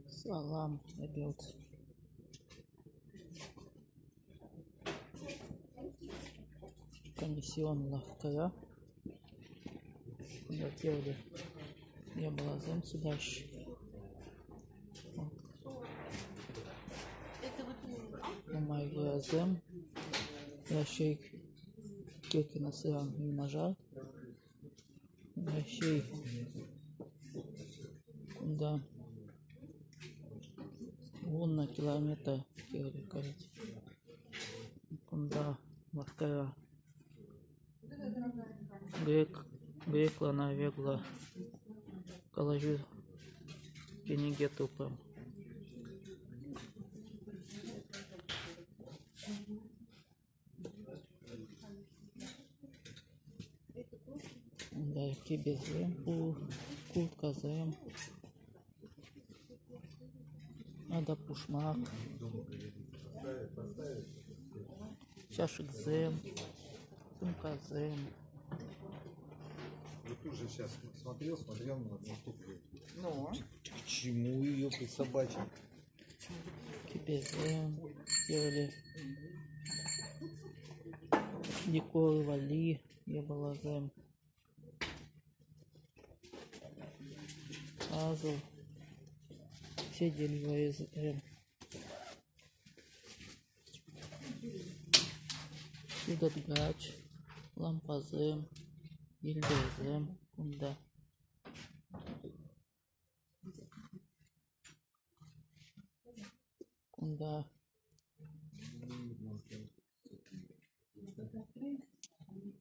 Салам обед. Комиссион лавкая. Готовили. Я была зем судаш. Моя зем. Я шейк. Кеки на сыром не нажал. Я шейк. Да. Вон на километр. Да. Лавкая. Грекла навегла. Положил книги тупо. Да, кибезем, курказем. Надо пушмак. Чашикзем. Сумказем. Вот уже сейчас смотрел на одну штуку. Ну? К чему ее присобачить? Кибезем. Делали. Декор вали. Я была зем. Азл. Все деливые зем. Сюда гач. Лампазем. Ильдезем. Кунда. Кунда.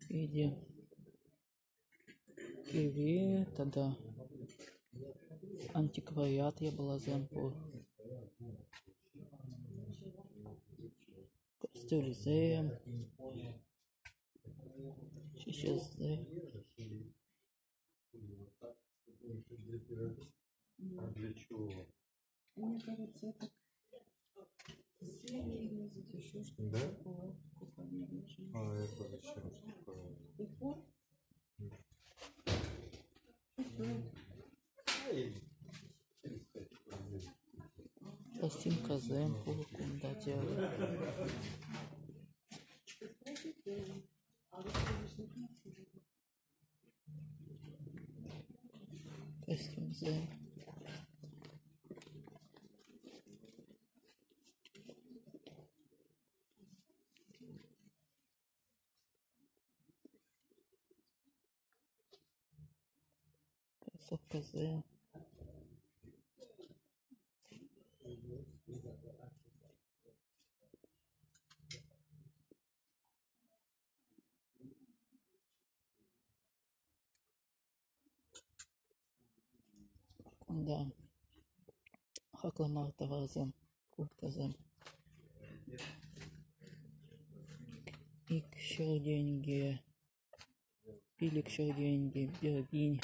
Иди. Киви. Тогда. Антиквариат я была земпу. Костюлизем. Чищезем. Для чего? Мне кажется, это Да? А это зачем? Пластинка земпу. Кунда делали. Костюм зем. Красовка зем. Кунда. Хакламартова зем. Куртка зем. Икшер деньги. Пиликшер деньги. Бергинь.